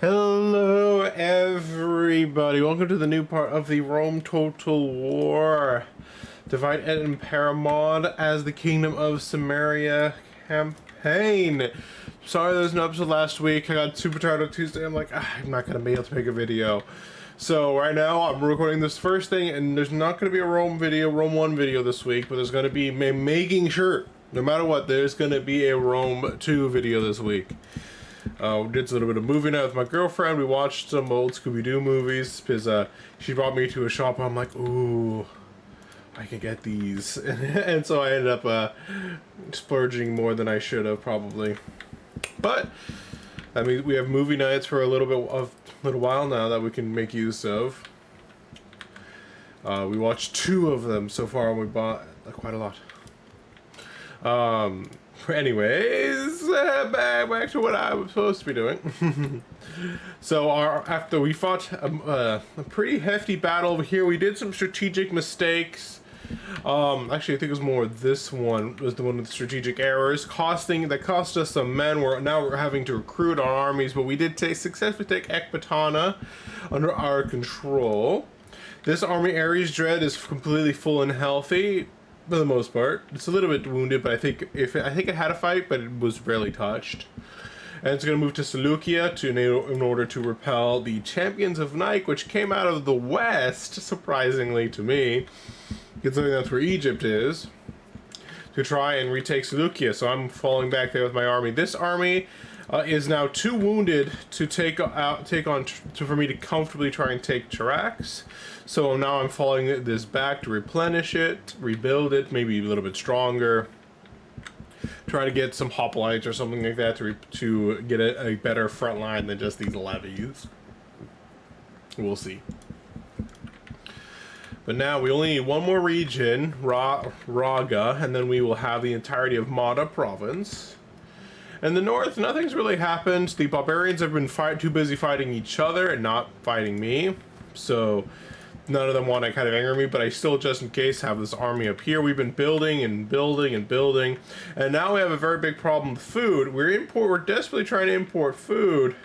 Hello everybody, welcome to the new part of the Rome Total War. Divide et Impera mod as the Kingdom of Cimmeria Campaign. Sorry there's no episode last week, I got super tired on Tuesday, I'm like, I'm not going to be able to make a video. So right now I'm recording this first thing and there's not going to be a Rome 1 video this week, but there's going to be making sure, no matter what, there's going to be a Rome 2 video this week. We did a little bit of movie night with my girlfriend. We watched some old Scooby-Doo movies because she brought me to a shop. I'm like, ooh, I can get these. And so I ended up splurging more than I should have probably. But I mean, we have movie nights for a little while now that we can make use of. We watched 2 of them so far, and we bought quite a lot. Anyways, back to what I was supposed to be doing. So after we fought a pretty hefty battle over here, we did some strategic mistakes. Actually, I think it was more this one was the one with strategic errors, that cost us some men. We're having to recruit our armies, but we did successfully take Ecbatana under our control. This army, Ares Dread, is completely full and healthy. For the most part, it's a little bit wounded, but I think it had a fight, but it was barely touched. And it's going to move to Seleucia in order to repel the champions of Nike, which came out of the west, surprisingly to me, considering that's where Egypt is, to try and retake Seleucia. So I'm falling back there with my army. This army is now too wounded to for me to comfortably try and take Charax. So now I'm falling this back to replenish it, rebuild it, maybe a little bit stronger. Try to get some hoplites or something like that to get a better front line than just these levies. We'll see. But now we only need one more region, Raga, and then we will have the entirety of Mada province. In the north, nothing's really happened. The barbarians have been too busy fighting each other and not fighting me. So none of them want to kind of anger me, but I still, just in case, have this army up here. We've been building and building and building, and now we have a very big problem with food. We're desperately trying to import food,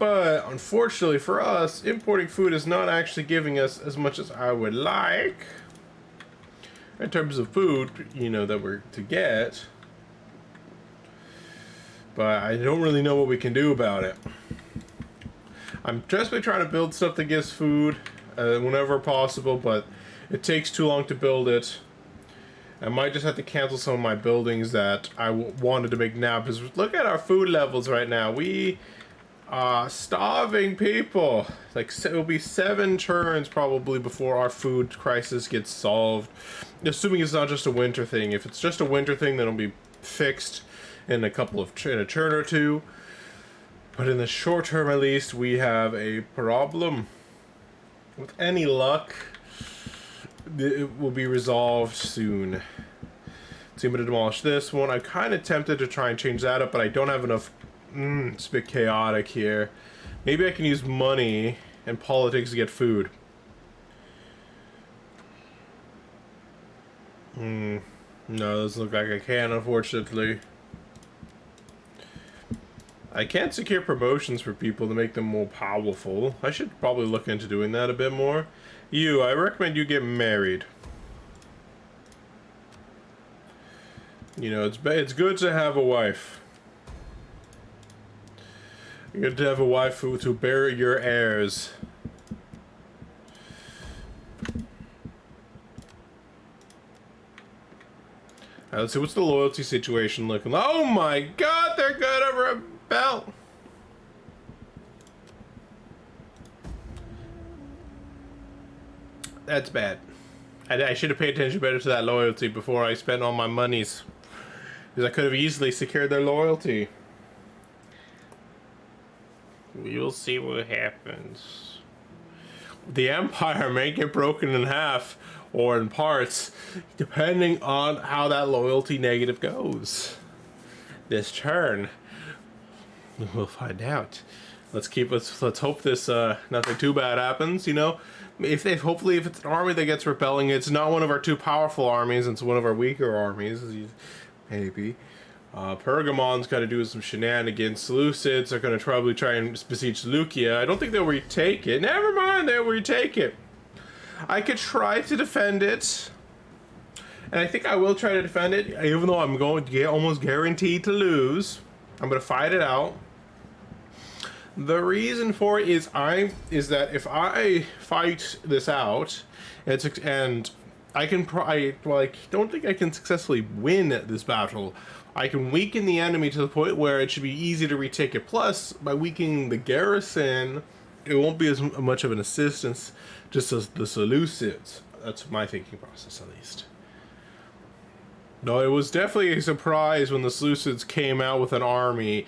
but unfortunately for us, importing food is not actually giving us as much as I would like in terms of food, you know, that we're to get. But I don't really know what we can do about it. I'm desperately trying to build stuff that gives food whenever possible, but it takes too long to build it. I might just have to cancel some of my buildings that I wanted to make now, because look at our food levels right now. We are starving people. Like, it'll be 7 turns probably before our food crisis gets solved, assuming it's not just a winter thing. If it's just a winter thing, then it'll be fixed in a turn or 2. But in the short term, at least, we have a problem. With any luck, it will be resolved soon. So I'm going to demolish this one. I'm kind of tempted to try and change that up, but I don't have enough. It's a bit chaotic here. Maybe I can use money and politics to get food. No, doesn't look like I can, unfortunately. I can't secure promotions for people to make them more powerful. I should probably look into doing that a bit more. I recommend you get married. You know, it's good to have a wife. It's good to have a wife to bear your heirs. Let's see, what's the loyalty situation looking like? Oh my god, they're gonna rebel! That's bad. I should have paid attention better to that loyalty before I spent all my monies, because I could have easily secured their loyalty. We'll see what happens. The Empire may get broken in half or in parts, depending on how that loyalty negative goes this turn. We'll find out. Let's hope this nothing too bad happens. You know, hopefully if it's an army that gets rebelling, it's not one of our too powerful armies. It's one of our weaker armies, maybe. Pergamon's got to do some shenanigans. Seleucids are going to probably try and besiege Seleucia. I don't think they'll retake it. Never mind, they'll retake it. I could try to defend it. And I think I will try to defend it, even though I'm going to get almost guaranteed to lose. I'm going to fight it out. The reason for it is that if I fight this out, and I can, don't think I can successfully win this battle. I can weaken the enemy to the point where it should be easy to retake it. Plus, by weakening the garrison, it won't be as much of an assistance just as the Seleucids. That's my thinking process, at least. No, it was definitely a surprise when the Seleucids came out with an army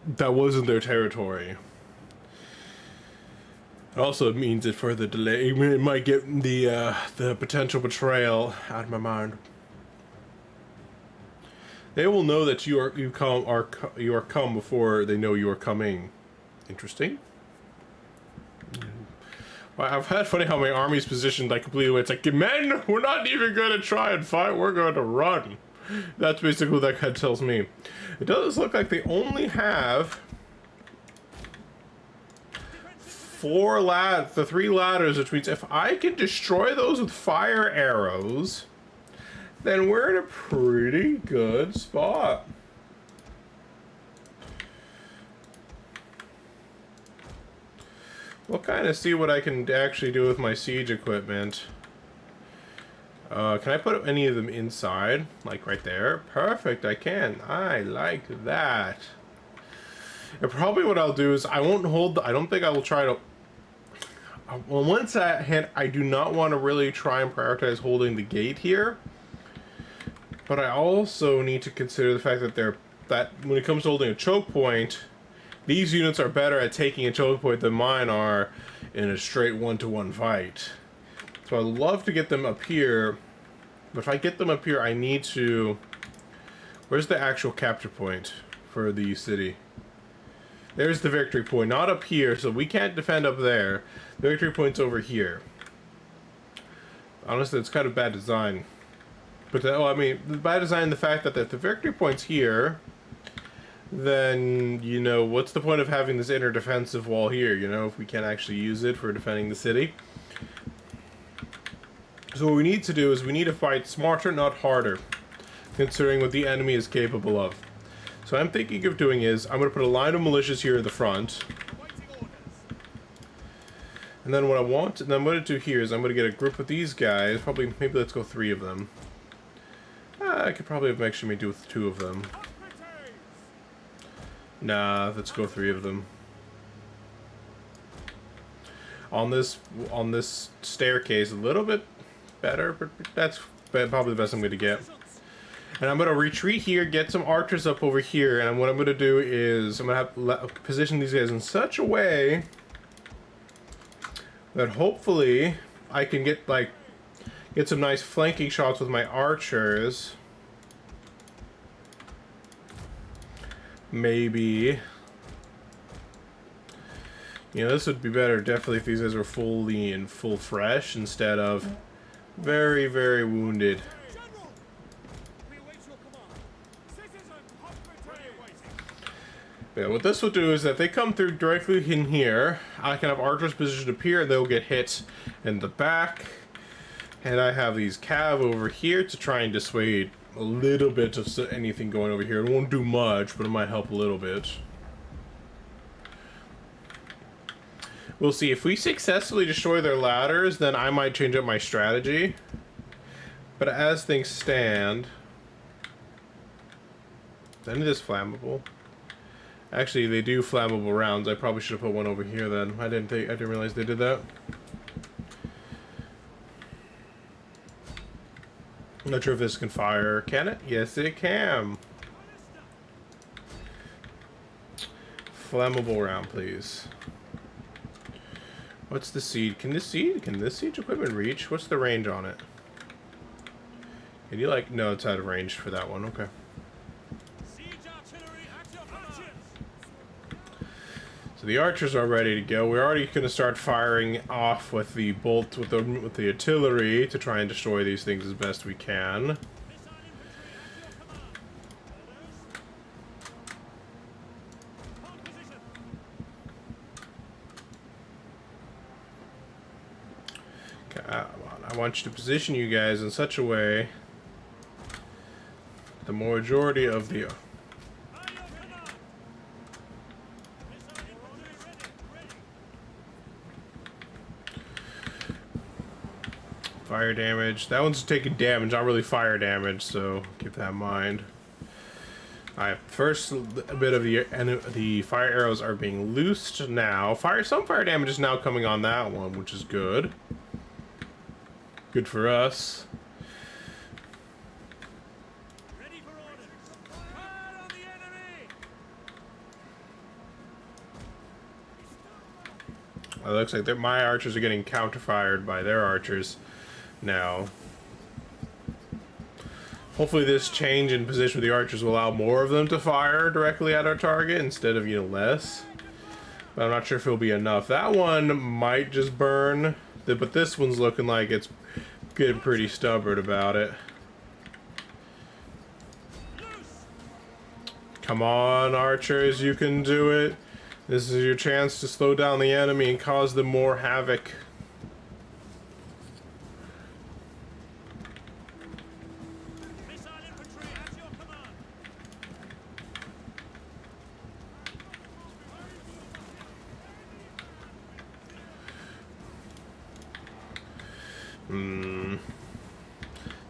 that wasn't their territory. It also means it further delay. It might get the potential betrayal out of my mind. They will know that you are come before they know you are coming. Interesting. Well, I've had funny how my army's positioned like completely away. It's like, men, we're not even going to try and fight. We're going to run. That's basically what that guy tells me. It does look like they only have the 3 ladders, which means if I can destroy those with fire arrows, then we're in a pretty good spot. We'll kind of see what I can actually do with my siege equipment. Can I put any of them inside? Like right there? Perfect, I can. I like that. And probably what I'll do is I don't think I will try to... Well, once that hit, I do not want to really try and prioritize holding the gate here. But I also need to consider the fact that when it comes to holding a choke point, these units are better at taking a choke point than mine are in a straight one-to-one fight. So I'd love to get them up here, but if I get them up here, I need to... Where's the actual capture point for the city? There's the victory point, not up here, so we can't defend up there. The victory point's over here. Honestly, it's kind of bad design. But, I mean, by design, the fact that if the victory point's here, then, you know, what's the point of having this inner defensive wall here, you know, if we can't actually use it for defending the city? So what we need to do is we need to fight smarter, not harder, considering what the enemy is capable of. So what I'm thinking of doing is, I'm going to put a line of militias here in the front. And then what I'm going to do here is I'm going to get a group of these guys, maybe let's go 3 of them. I could probably have actually made do with 2 of them. Nah, let's go 3 of them. On this staircase, a little bit better, but that's probably the best I'm going to get. And I'm going to retreat here, get some archers up over here, and what I'm going to do is I'm going to have to position these guys in such a way that hopefully I can get some nice flanking shots with my archers. Maybe. You know, this would be better definitely if these guys were fully in full fresh instead of very, very wounded. Yeah, what this will do is that if they come through directly in here, I can have archers positioned up here, they'll get hit in the back. And I have these cav over here to try and dissuade a little bit of anything going over here. It won't do much, but it might help a little bit. We'll see. If we successfully destroy their ladders, then I might change up my strategy. But as things stand... Is any of this flammable? Actually, they do flammable rounds. I probably should have put one over here then. I didn't realize they did that. I'm not sure if this can fire. Can it? Yes, it can. Flammable round, please. What's the siege? Can this siege equipment reach? What's the range on it? Can you no, it's out of range for that one. Okay. So the archers are ready to go. We're already going to start firing off with the with the artillery to try and destroy these things as best we can. I want you to position you guys in such a way the majority of the fire damage. That one's taking damage, not really fire damage, so keep that in mind. Alright, first a bit of the fire arrows are being loosed now. Some fire damage is now coming on that one, which is good. Good for us. Ready for orders. Fire on the enemy. It looks like my archers are getting counter-fired by their archers now. Hopefully this change in position with the archers will allow more of them to fire directly at our target instead of, less. But I'm not sure if it'll be enough. That one might just burn, but this one's looking like it's getting pretty stubborn about it. Come on, archers, you can do it. This is your chance to slow down the enemy and cause them more havoc. Missile infantry at your command.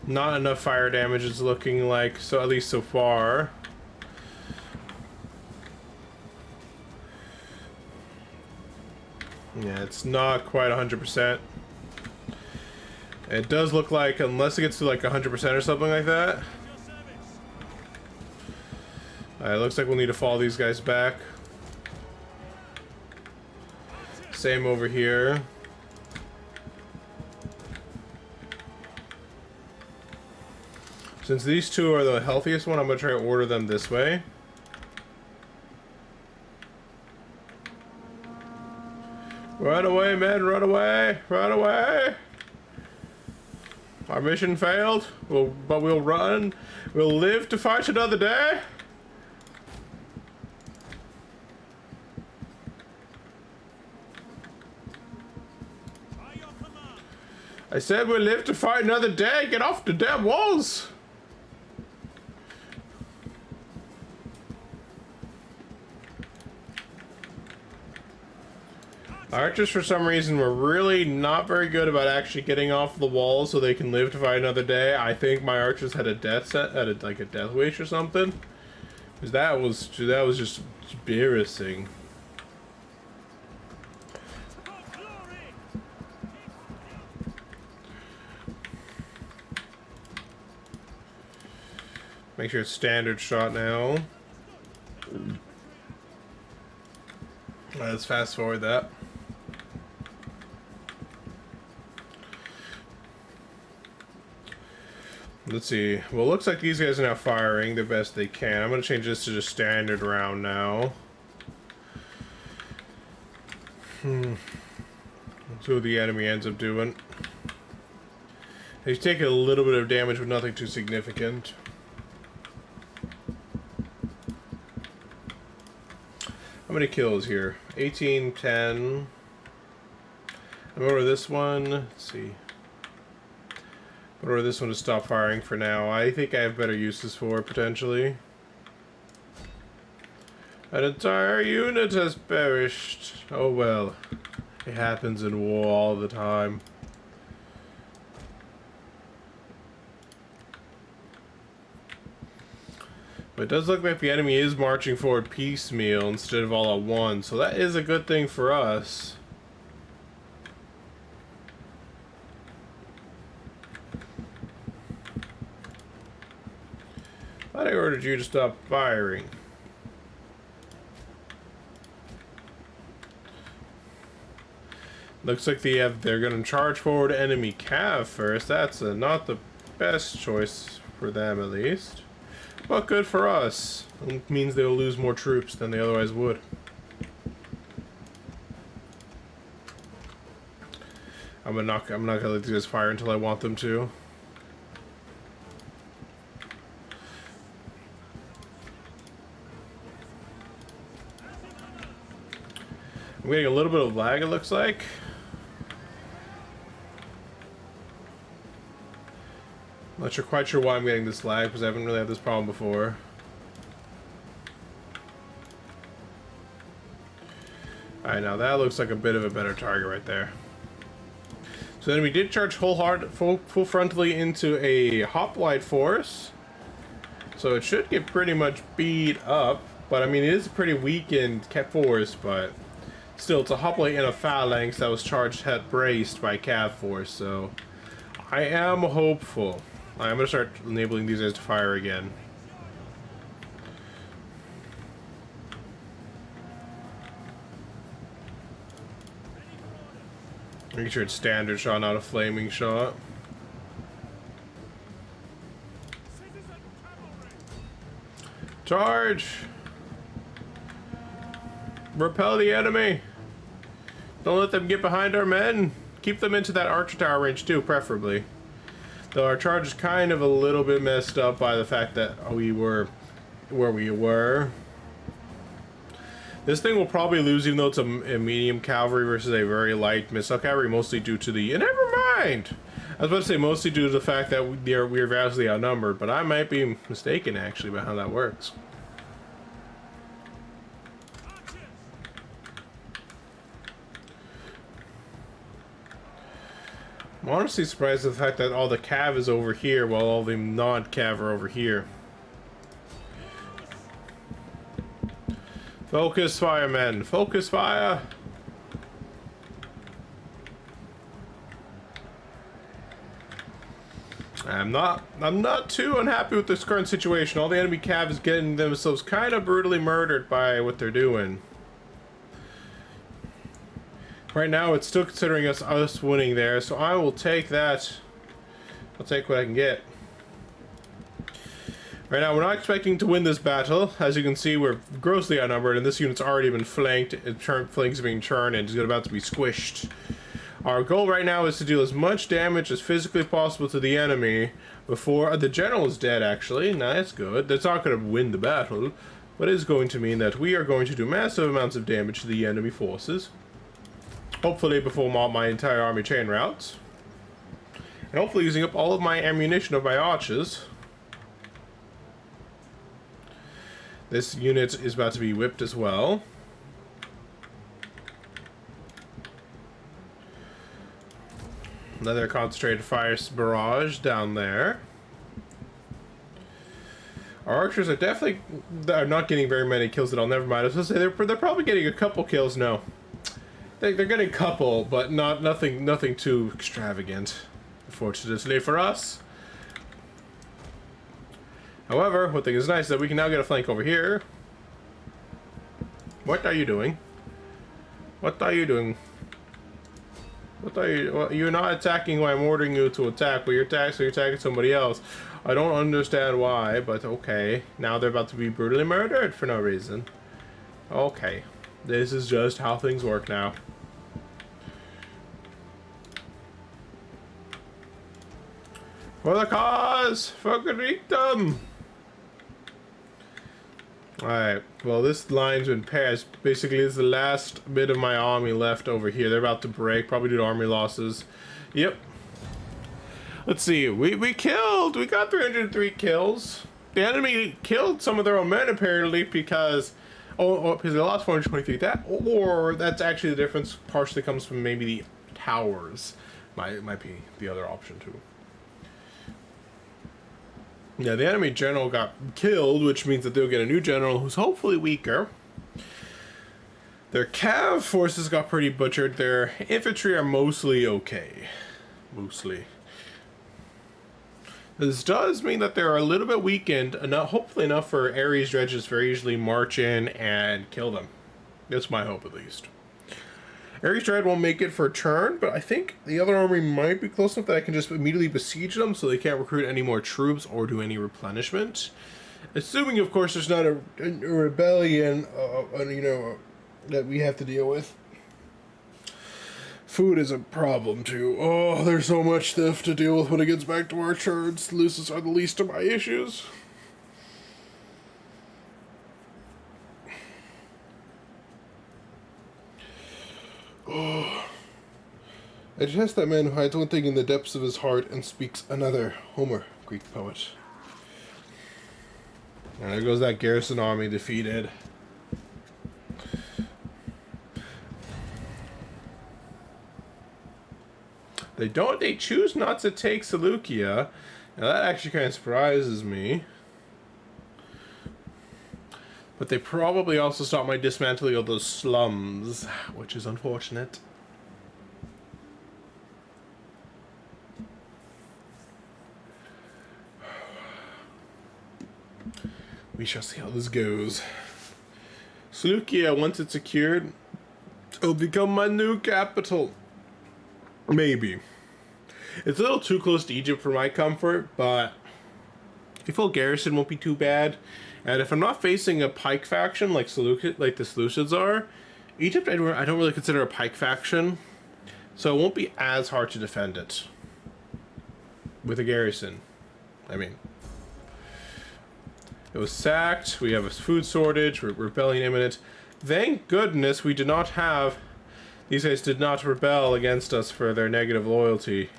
Not enough fire damage it's looking like, so at least so far. Yeah, it's not quite 100%. It does look like, unless it gets to like 100% or something like that. It looks like we'll need to follow these guys back. Same over here. Since these two are the healthiest one, I'm going to try to order them this way. Run away, men, run away, run away! Our mission failed, but we'll run. We'll live to fight another day. I said we'll live to fight another day. Get off the damn walls! Archers, for some reason, were really not very good about actually getting off the wall so they can live to fight another day. I think my archers had a death like a death wish or something. Because that was just embarrassing. Make sure it's standard shot now. Let's fast forward that. Let's see. Well, it looks like these guys are now firing the best they can. I'm going to change this to just standard round now. Let's see what the enemy ends up doing. He's taking a little bit of damage, but nothing too significant. How many kills here? 18, 10. I'm over this one. Let's see. Or this one to stop firing for now. I think I have better uses for it, potentially. An entire unit has perished. Oh well. It happens in war all the time. But it does look like the enemy is marching forward piecemeal instead of all at once, so that is a good thing for us. I thought I ordered you to stop firing. Looks like they're going to charge forward enemy cav first. That's not the best choice for them, at least. But good for us. It means they'll lose more troops than they otherwise would. I'm not gonna let these guys fire until I want them to. I'm getting a little bit of lag, it looks like. Quite sure why I'm getting this lag, because I haven't really had this problem before. Alright, now that looks like a bit of a better target right there. So then we did charge full frontally into a hoplite force. So it should get pretty much beat up. But I mean, it is a pretty weakened force, but still, it's a hoplite and a phalanx that was charged head braced by cav force. So I am hopeful. I'm going to start enabling these guys to fire again. Making sure it's standard shot, not a flaming shot. Charge! Repel the enemy! Don't let them get behind our men! Keep them into that archer tower range too, preferably. Though our charge is kind of a little bit messed up by the fact that we were where we were. This thing will probably lose, even though it's a medium cavalry versus a very light missile cavalry, mostly due to the... never mind! I was about to say mostly due to the fact that we are vastly outnumbered, but I might be mistaken, actually, about how that works. I'm honestly surprised at the fact that all the cav is over here, while all the non-cav are over here. Focus fire, men. Focus fire. I'm not too unhappy with this current situation. All the enemy cav is getting themselves kind of brutally murdered by what they're doing. Right now, it's still considering us winning there, so I will take that. I'll take what I can get. Right now, we're not expecting to win this battle. As you can see, we're grossly outnumbered, and this unit's already been flanked. Flanks are being churned, and it's about to be squished. Our goal right now is to deal as much damage as physically possible to the enemy before... the general is dead, actually. Nah, that's good. That's not going to win the battle, but it is going to mean that we are going to do massive amounts of damage to the enemy forces. Hopefully before my entire army chain routes. And hopefully using up all of my ammunition of my archers. This unit is about to be whipped as well. Another concentrated fire barrage down there. Our archers are definitely not getting very many kills at all. Never mind. I was going to say they're probably getting a couple kills. No, they're getting a couple, but nothing too extravagant. Unfortunately for us. However, one thing is nice is that we can now get a flank over here. What are you doing? What are you doing? What are you... Well, you're not attacking when I'm ordering you to attack, but you're attacking somebody else. I don't understand why, but okay. Now they're about to be brutally murdered for no reason. Okay. This is just how things work now. For the cause! For Greekdom! Alright, well this line's been passed. Basically, this is the last bit of my army left over here. They're about to break, probably due to army losses. Yep. Let's see, we got 303 kills. The enemy killed some of their own men, apparently, because... because they lost 423. Or that's actually the difference partially comes from maybe the towers. Might be the other option, too. Yeah, the enemy general got killed, which means that they'll get a new general who's hopefully weaker. Their cav forces got pretty butchered. Their infantry are mostly okay. Mostly. This does mean that they're a little bit weakened, enough, hopefully enough for Ares dredges to very easily march in and kill them. That's my hope, at least. Ares Dread won't make it for a turn, but I think the other army might be close enough that I can just immediately besiege them so they can't recruit any more troops or do any replenishment. Assuming, of course, there's not a rebellion, that we have to deal with. Food is a problem, too. Oh, there's so much stuff to deal with when it gets back to our turns. Loses are the least of my issues. Oh. I detest that man who hides one thing in the depths of his heart and speaks another. Homer. Greek poet. And there goes that garrison army defeated. They choose not to take Seleucia. Now that actually kind of surprises me. But they probably also stop my dismantling of those slums, which is unfortunate. We shall see how this goes. Seleucia, once it's secured, it'll become my new capital. Maybe. It's a little too close to Egypt for my comfort, but a full garrison won't be too bad. And if I'm not facing a pike faction like the Seleucids are, Egypt I don't really consider a pike faction, so it won't be as hard to defend it with a garrison. I mean, it was sacked. We have a food shortage. Rebellion imminent. Thank goodness we did not have. These guys did not rebel against us for their negative loyalty.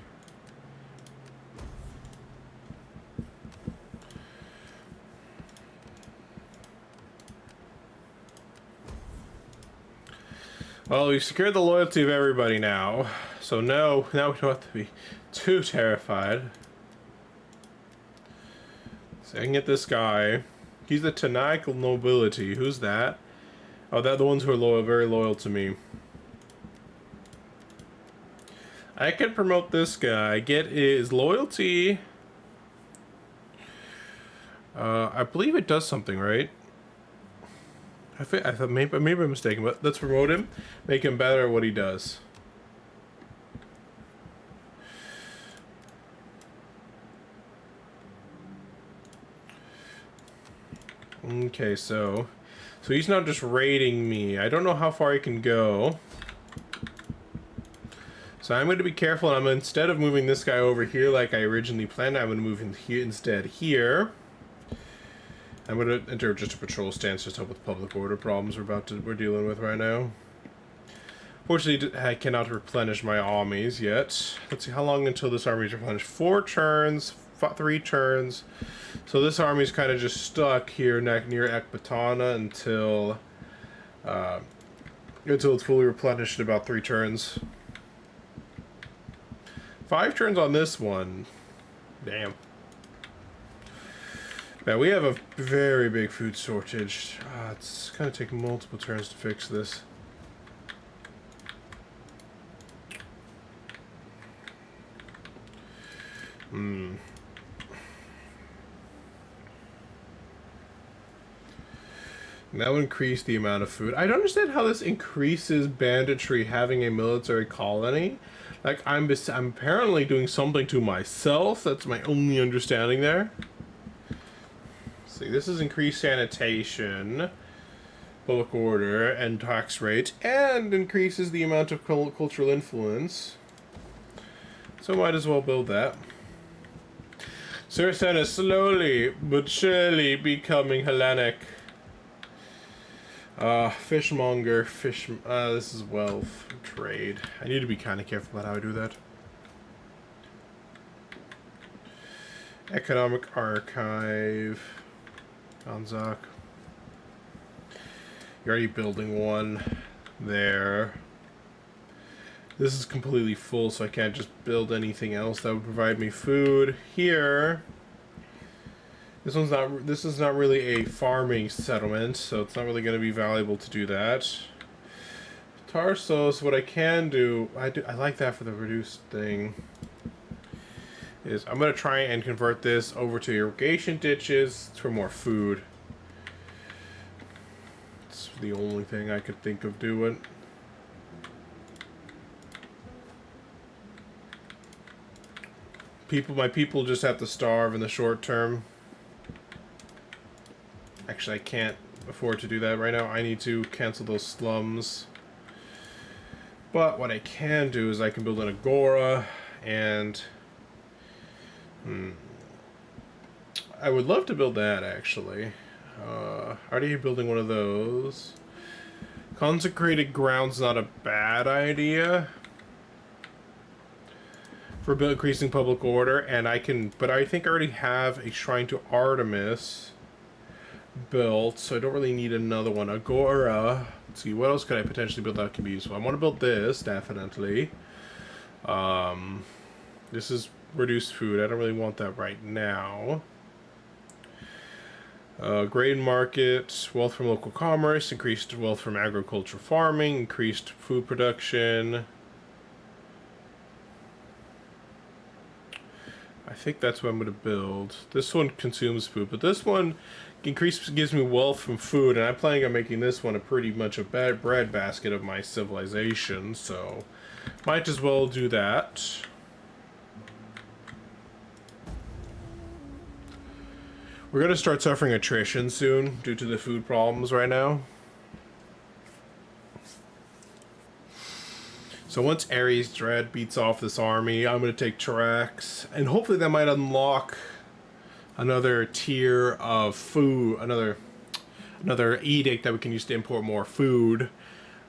Well, we've secured the loyalty of everybody now. So now we don't have to be too terrified. So I can get this guy. He's the Tanaical nobility. Who's that? Oh, they're the ones who are loyal, very loyal to me. I can promote this guy. Get his loyalty. I believe it does something, right? I thought maybe I'm mistaken, but let's promote him. Make him better at what he does. Okay, so he's not just raiding me. I don't know how far he can go. So I'm going to be careful, and I'm instead of moving this guy over here like I originally planned, I'm going to move him here instead here. I'm going to enter just a patrol stance just to help with public order problems we're dealing with right now. Fortunately, I cannot replenish my armies yet. Let's see how long until this army is replenished. 4 turns, 3 turns. So this army's kind of just stuck here near Ecbatana until it's fully replenished in about 3 turns. 5 turns on this one. Damn. Man, we have a very big food shortage. It's gonna take multiple turns to fix this. That would increase the amount of food. I don't understand how this increases banditry having a military colony. Like, I'm apparently doing something to myself. That's my only understanding there. See, this is increased sanitation, public order, and tax rates, and increases the amount of cultural influence. So might as well build that. Surstan is slowly but surely becoming Hellenic. Fishmonger, this is wealth, trade. I need to be kind of careful about how I do that. Economic archive. Anzac. You're already building one there. This is completely full, so I can't just build anything else that would provide me food. Here, this is not really a farming settlement, so it's not really going to be valuable to do that. Tarsos, what I can do, I like that for the reduced thing, is I'm going to try and convert this over to irrigation ditches for more food. It's the only thing I could think of doing. My people just have to starve in the short term. Actually, I can't afford to do that right now. I need to cancel those slums. But what I can do is I can build an agora, and I would love to build that, actually. Already building one of those. Consecrated ground's not a bad idea. for increasing public order, and I can, but I think I already have a shrine to Artemis built, so I don't really need another one. Agora. Let's see, what else could I potentially build that could be useful? I want to build this, definitely. This is reduced food. I don't really want that right now. Grain market, wealth from local commerce, increased wealth from agriculture farming, increased food production. I think that's what I'm going to build. This one consumes food, but this one gives me wealth from food, and I'm planning on making this one a pretty much a bread basket of my civilization, so might as well do that. We're going to start suffering attrition soon due to the food problems right now. So once Ares Dread beats off this army, I'm going to take Trax, and hopefully that might unlock another tier of food, another edict that we can use to import more food.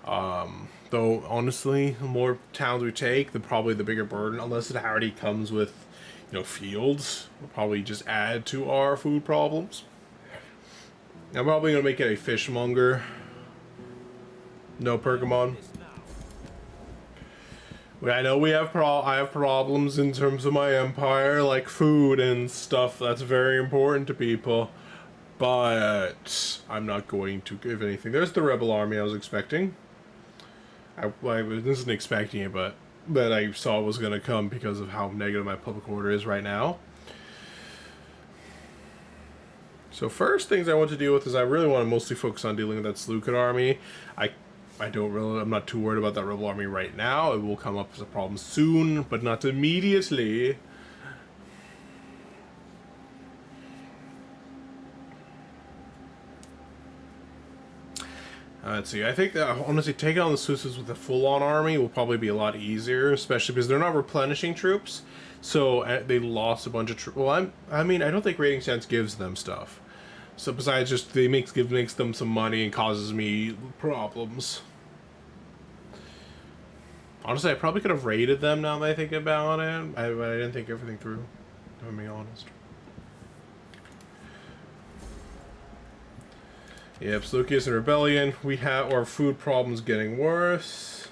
Though honestly, the more towns we take, probably the bigger burden, unless it already comes with, you know, fields, will probably just add to our food problems. I'm probably going to make it a fishmonger. No Pergamon. I know we have I have problems in terms of my empire, like food and stuff. That's very important to people, but I'm not going to give anything. There's the rebel army I was expecting. I wasn't expecting it, but that I saw was going to come because of how negative my public order is right now. So first things I want to deal with is I really want to mostly focus on dealing with that Seleucid army. I'm not too worried about that rebel army right now. It will come up as a problem soon, but not immediately. Let's see. I think that honestly taking on the Seleucids with a full-on army will probably be a lot easier, especially because they're not replenishing troops. So they lost a bunch of troops. Well, I mean, I don't think raiding stance gives them stuff. So besides just makes them some money and causes me problems. Honestly, I probably could have raided them now that I think about it. I didn't think everything through, to be honest. Yep, Seleucus and Rebellion. We have our food problems getting worse.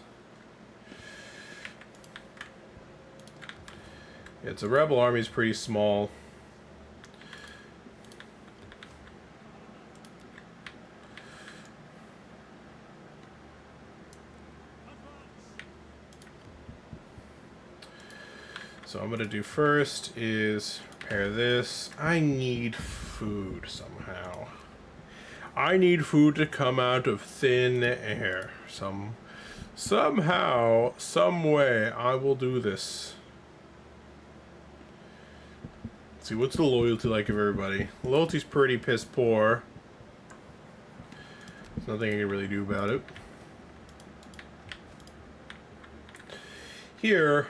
Yeah, it's a rebel army is pretty small. So I'm gonna do first is repair this. I need food somehow. I need food to come out of thin air. Somehow, some way, I will do this. Let's see, what's the loyalty like of everybody? Loyalty's pretty piss poor. There's nothing I can really do about it. Here,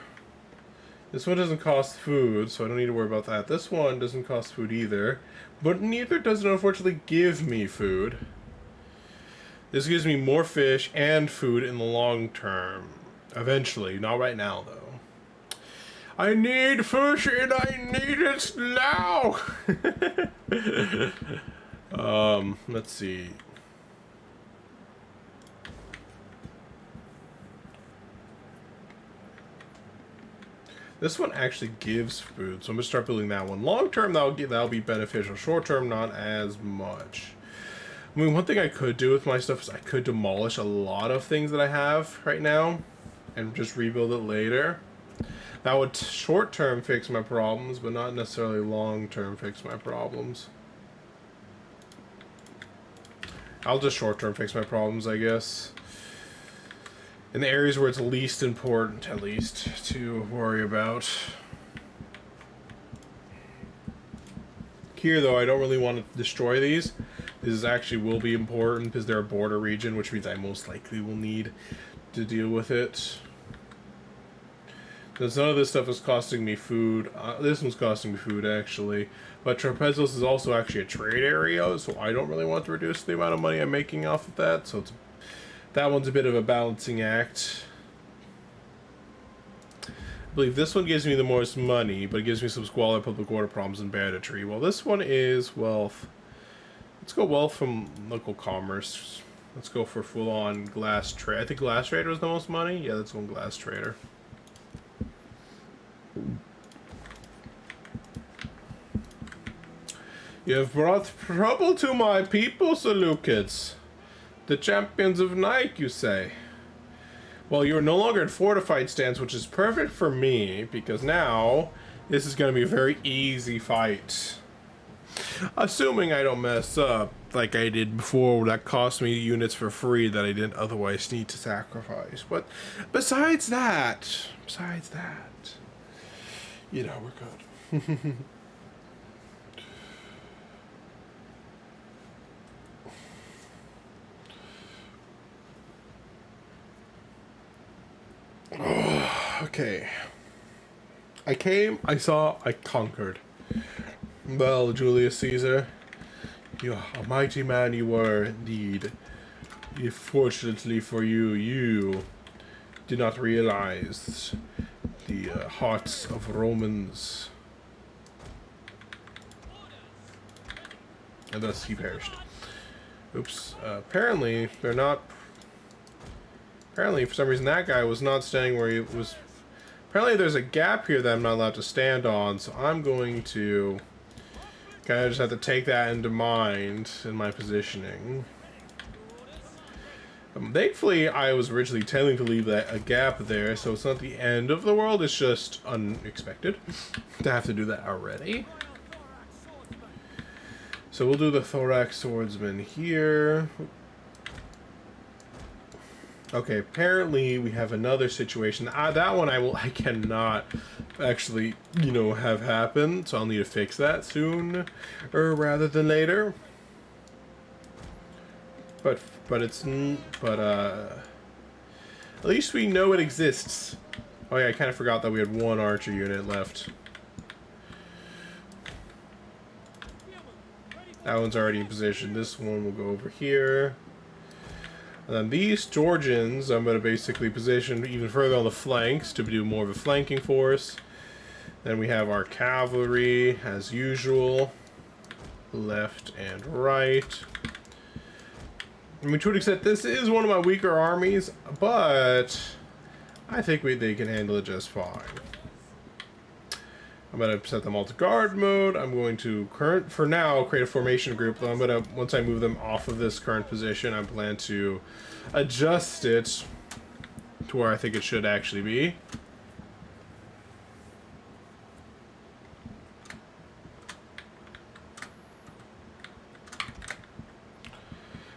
this one doesn't cost food, so I don't need to worry about that. This one doesn't cost food either, but neither does it unfortunately give me food. This gives me more fish and food in the long term. Eventually, not right now though. I need fish and I need it now! Let's see. This one actually gives food, so I'm gonna start building that one. Long term, that'll be beneficial. Short term, not as much. I mean, one thing I could do with my stuff is I could demolish a lot of things that I have right now, and just rebuild it later. That would short term fix my problems, but not necessarily long term fix my problems. I'll just short term fix my problems, I guess. In the areas where it's least important, at least, to worry about. Here, though, I don't really want to destroy these. This actually will be important because they're a border region, which means I most likely will need to deal with it. Because none of this stuff is costing me food. This one's costing me food, actually. But Trapezos is also actually a trade area, so I don't really want to reduce the amount of money I'm making off of that. So that one's a bit of a balancing act. believe this one gives me the most money, but it gives me some squalor, public order problems, and banditry. Well, this one is wealth. Let's go wealth from local commerce. Let's go for full-on glass trade. I think glass trader was the most money. Yeah, let's go glass trader. You have brought trouble to my people, Seleucids. The champions of Nike, you say? Well, you're no longer in fortified stance, which is perfect for me, because now this is going to be a very easy fight. Assuming I don't mess up like I did before, that cost me units for free that I didn't otherwise need to sacrifice. But besides that, you know, we're good. Okay. I came, I saw, I conquered. Well, Julius Caesar, you a mighty man you were indeed. Fortunately for you, you did not realize the hearts of Romans. And thus he perished. Oops. Apparently, they're not... Apparently, for some reason, that guy was not standing where he was... Apparently, there's a gap here that I'm not allowed to stand on, so I'm going to... kind of just have to take that into mind in my positioning. Thankfully, I was originally intending to leave a gap there, so it's not the end of the world, it's just unexpected to have to do that already. So we'll do the thorax swordsman here. Okay, apparently we have another situation. That one I cannot actually, you know, have happen, so I'll need to fix that soon, or rather than later. But at least we know it exists. Oh yeah, I kind of forgot that we had one archer unit left. That one's already in position. This one will go over here. And then these Georgians, I'm going to basically position even further on the flanks to do more of a flanking force. Then we have our cavalry, as usual, left and right. I mean, to an extent, this is one of my weaker armies, but I think they can handle it just fine. I'm going to set them all to guard mode. I'm going to, for now, create a formation group. Though I'm going to, once I move them off of this current position, I plan to adjust it to where I think it should actually be.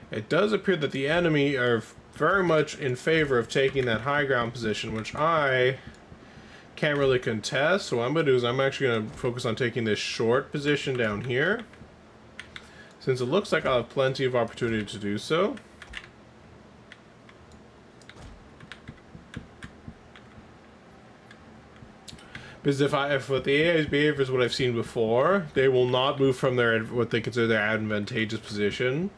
It does appear that the enemy are very much in favor of taking that high ground position, which I can't really contest. So what I'm going to do is I'm actually going to focus on taking this short position down here, since it looks like I'll have plenty of opportunity to do so. Because if what the AI's behavior is what I've seen before, they will not move from their what they consider their advantageous position.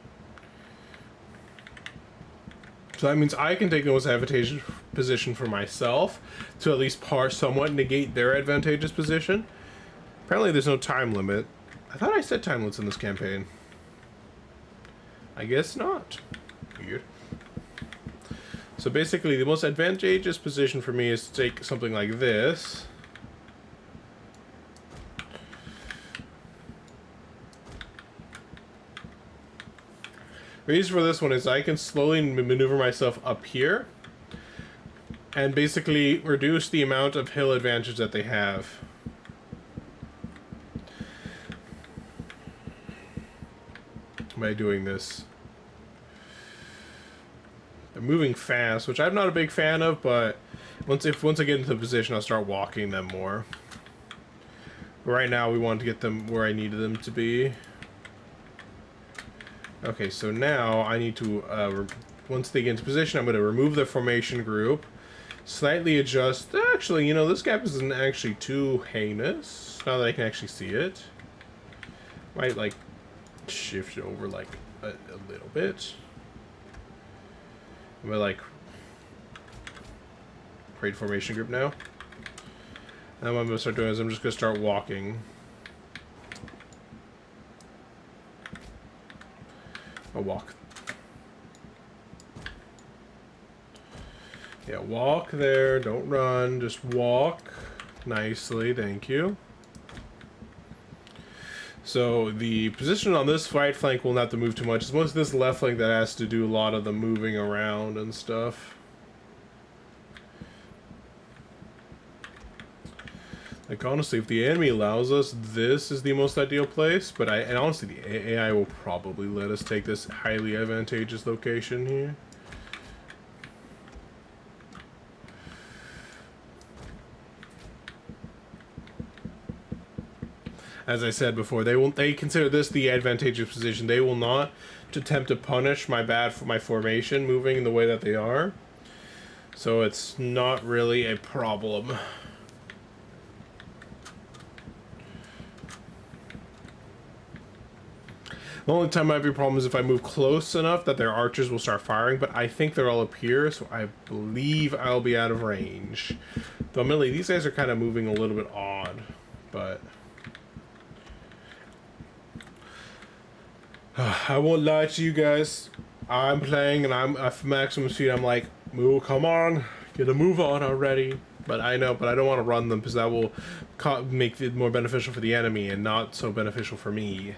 So that means I can take the most advantageous position for myself to at least somewhat negate their advantageous position. Apparently there's no time limit. I thought I said time limits in this campaign. I guess not. Weird. So basically the most advantageous position for me is to take something like this. The reason for this one is I can slowly maneuver myself up here and basically reduce the amount of hill advantage that they have. By doing this. They're moving fast, which I'm not a big fan of, but once I get into the position, I'll start walking them more. But right now, we want to get them where I needed them to be. Okay, so now I need to, once they get into position, I'm going to remove the formation group, slightly adjust. Actually, you know, this gap isn't actually too heinous, now that I can actually see it. Might, like, shift it over, like, a little bit. I'm going to, like, create formation group now. And what I'm gonna start doing is I'm just gonna start walking. I'll walk. Yeah, walk there. Don't run. Just walk nicely. Thank you. So the position on this right flank will not have to move too much. It's mostly this left flank that has to do a lot of the moving around and stuff. Like, honestly, if the enemy allows us, this is the most ideal place. But and honestly, the AI will probably let us take this highly advantageous location here. As I said before, they consider this the advantageous position. They will not attempt to punish my formation moving in the way that they are. So it's not really a problem. The only time might be a problem is if I move close enough that their archers will start firing, but I think they're all up here, so I believe I'll be out of range. Though admittedly, these guys are kind of moving a little bit odd, but I won't lie to you guys. I'm playing and I'm at maximum speed. I'm like, move, come on, get a move on already. But I know, but I don't want to run them because that will make it more beneficial for the enemy and not so beneficial for me.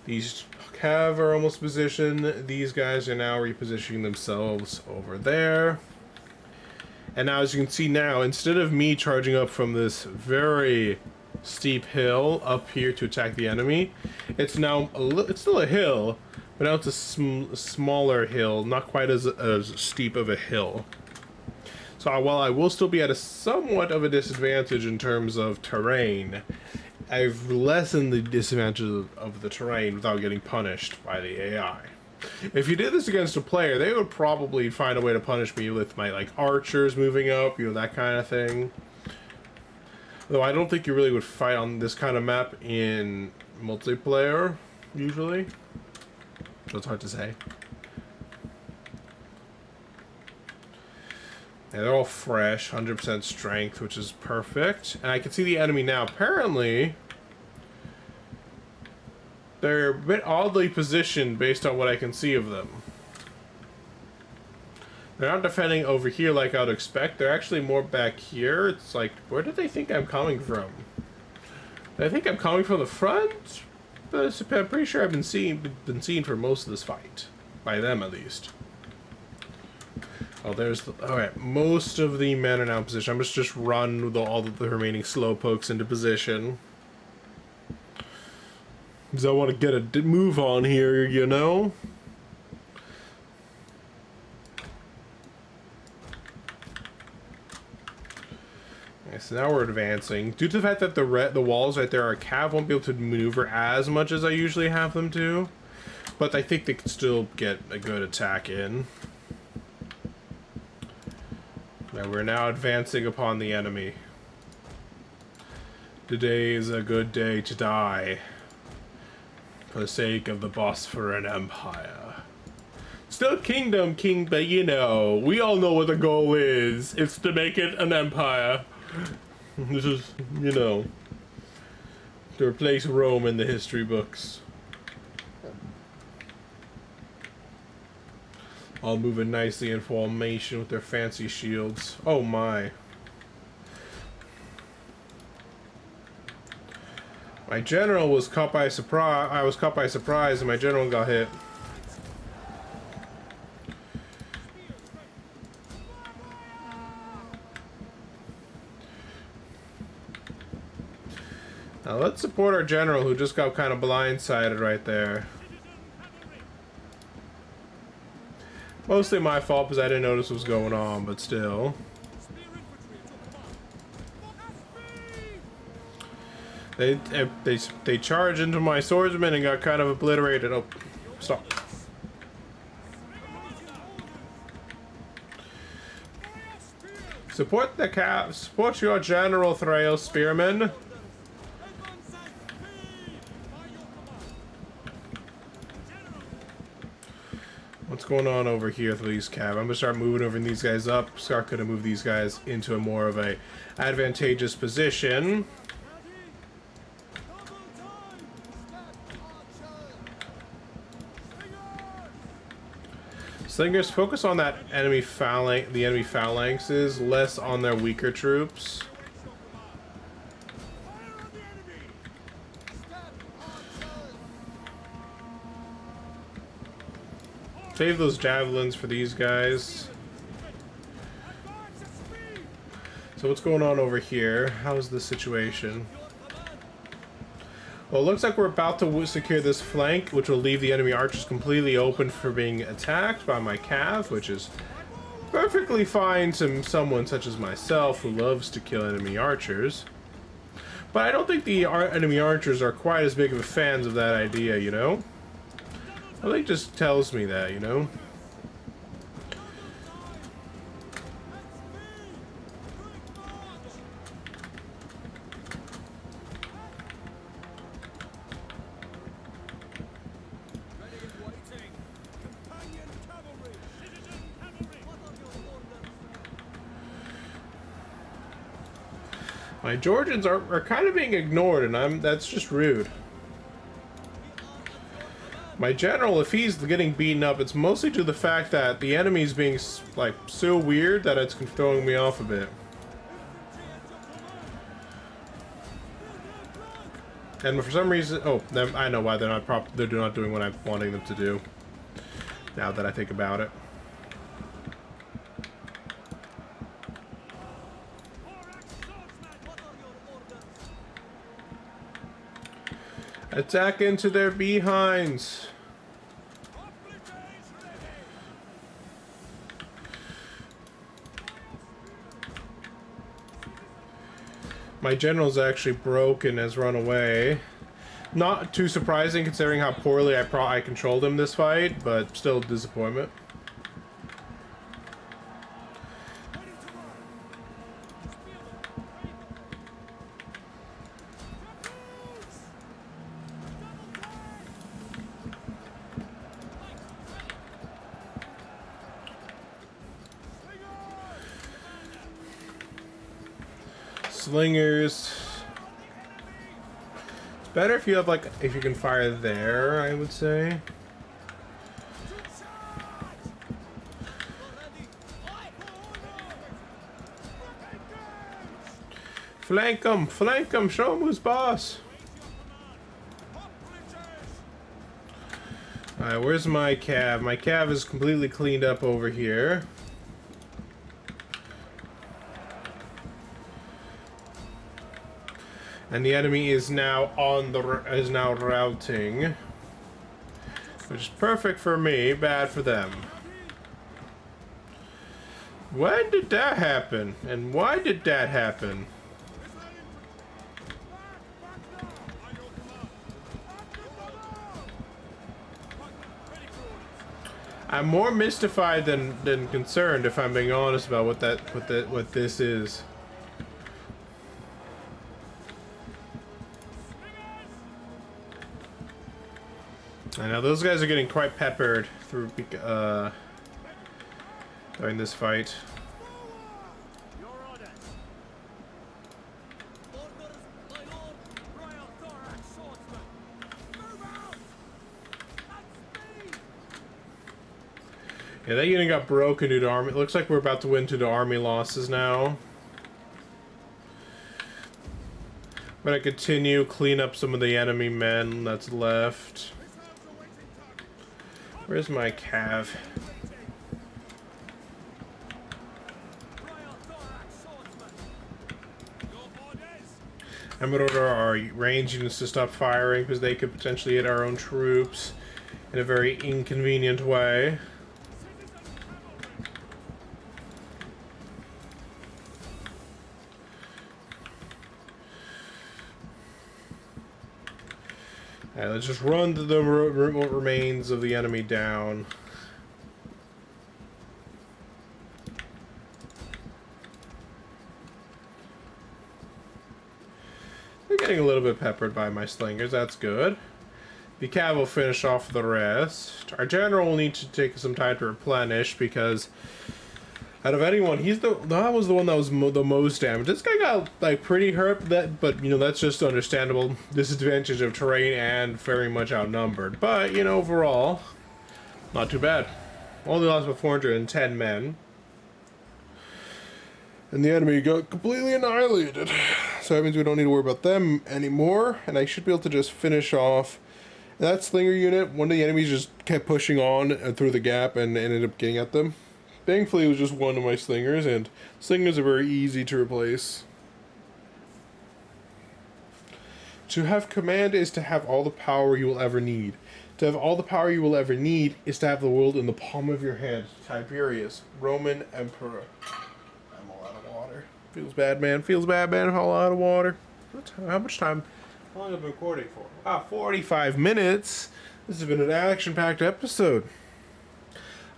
These cav are almost positioned. These guys are now repositioning themselves over there. And now, as you can see now, instead of me charging up from this very steep hill up here to attack the enemy, it's now it's still a hill, but now it's a smaller hill, not quite as steep of a hill. So while I will still be at a somewhat of a disadvantage in terms of terrain, I've lessened the disadvantage of the terrain without getting punished by the AI. If you did this against a player, they would probably find a way to punish me with my, like, archers moving up, you know, that kind of thing. Though I don't think you really would fight on this kind of map in multiplayer, usually. So it's hard to say. Yeah, they're all fresh, 100% strength, which is perfect. And I can see the enemy now. Apparently, they're a bit oddly positioned based on what I can see of them. They're not defending over here like I would expect. They're actually more back here. It's like, where do they think I'm coming from? I think I'm coming from the front, but I'm pretty sure I've been seen for most of this fight, by them at least. Oh, there's the, all right. Most of the men are now in position. I'm just run with all of the remaining slowpokes into position. Because I want to get a move on here, you know? Okay, so now we're advancing. Due to the fact that the walls right there are cav, won't be able to maneuver as much as I usually have them to. But I think they can still get a good attack in. Now we're now advancing upon the enemy. Today is a good day to die. For the sake of the Bosphorian Empire. Still kingdom, king, but you know, we all know what the goal is. It's to make it an empire. This is, you know, to replace Rome in the history books. All moving nicely in formation with their fancy shields. Oh my. My general was caught by surprise. I was caught by surprise and my general got hit. Now let's support our general who just got kind of blindsided right there. Mostly my fault because I didn't notice what was going on, but still. They charged into my swordsman and got kind of obliterated. Oh, stop. Support the cap. Support your general, Thrail Spearman. What's going on over here with these cav? I'm gonna start moving over these guys up. Start gonna move these guys into a more of a advantageous position. Slingers, focus on that enemy phalanx, the enemy phalanxes, less on their weaker troops. Save those javelins for these guys. So what's going on over here? How's the situation? Well, it looks like we're about to secure this flank, which will leave the enemy archers completely open for being attacked by my cav, which is perfectly fine to someone such as myself who loves to kill enemy archers. But I don't think the enemy archers are quite as big of fans of that idea, you know? I think it just tells me that, you know? My Georgians are kind of being ignored, and that's just rude. My general, if he's getting beaten up, it's mostly to the fact that the enemy's being like so weird that it's throwing me off a bit. And for some reason, oh, I know why they're not doing what I'm wanting them to do. Now that I think about it. Attack into their behinds. My general's actually broken, has run away. Not too surprising considering how poorly I controlled him this fight, but still a disappointment. Slingers. It's better if you have if you can fire there, I would say. Flank him, show him who's boss. Alright, where's my cav? My cav is completely cleaned up over here. And the enemy is now routing, which is perfect for me, bad for them. When did that happen? And why did that happen? I'm more mystified than concerned, if I'm being honest about what this is. I know those guys are getting quite peppered through during this fight. Yeah, that unit got broken due to army. It looks like we're about to win due to army losses now. I'm gonna continue clean up some of the enemy men that's left. Where's my cav? I'm gonna order our range units to stop firing because they could potentially hit our own troops in a very inconvenient way. Alright, let's just run the remains of the enemy down. They're getting a little bit peppered by my slingers, that's good. The cav will finish off the rest. Our general will need to take some time to replenish because out of anyone, that was the one that was the most damaged. This guy got like pretty hurt, but you know that's just understandable. Disadvantage of terrain and very much outnumbered. But you know overall, not too bad. Only lost about 410 men, and the enemy got completely annihilated. So that means we don't need to worry about them anymore, and I should be able to just finish off that slinger unit. One of the enemies just kept pushing on through the gap and ended up getting at them. Thankfully, it was just one of my slingers, and slingers are very easy to replace. To have command is to have all the power you will ever need. To have all the power you will ever need is to have the world in the palm of your hand. Tiberius, Roman Emperor. I'm all out of water. Feels bad, man. Feels bad, man. I'm all out of water. How much time? How long have I been recording for? 45 minutes. This has been an action-packed episode.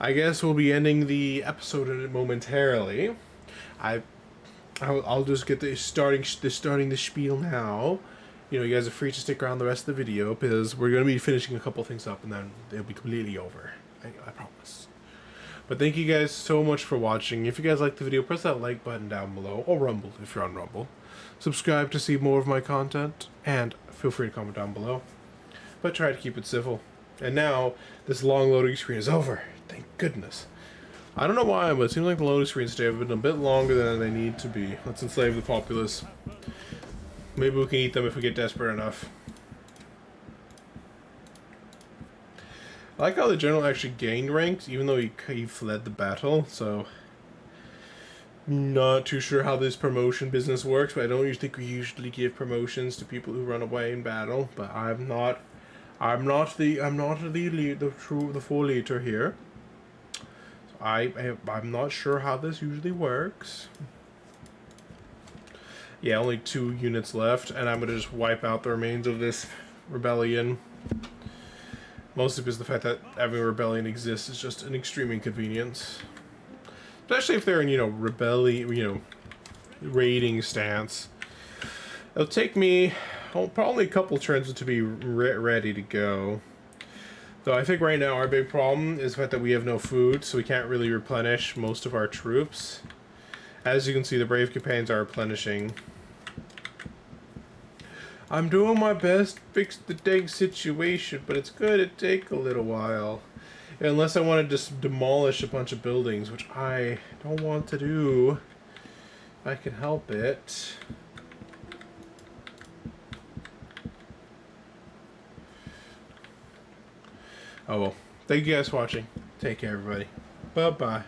I guess we'll be ending the episode momentarily. I'll just get starting the spiel now. You know, you guys are free to stick around the rest of the video because we're going to be finishing a couple things up and then it'll be completely over. I promise. But thank you guys so much for watching. If you guys like the video, press that like button down below, or Rumble if you're on Rumble. Subscribe to see more of my content, and feel free to comment down below. But try to keep it civil. And now, this long loading screen is over. Thank goodness. I don't know why, but it seems like the loading screens today have been a bit longer than they need to be. Let's enslave the populace. Maybe we can eat them if we get desperate enough. I like how the general actually gained ranks, even though he fled the battle, so... Not too sure how this promotion business works, but I don't think we usually give promotions to people who run away in battle, but I'm not the full leader here. So I'm not sure how this usually works. Yeah, only 2 units left, and I'm gonna just wipe out the remains of this rebellion. Mostly because the fact that having a rebellion exists is just an extreme inconvenience. Especially if they're in, raiding stance. It'll take me probably a couple turns to be ready to go. Though I think right now our big problem is the fact that we have no food, so we can't really replenish most of our troops. As you can see, the brave companions are replenishing. I'm doing my best to fix the dang situation, but it's going to take a little while. Unless I want to just demolish a bunch of buildings, which I don't want to do. If I can help it. Oh well. Thank you guys for watching. Take care, everybody. Bye-bye.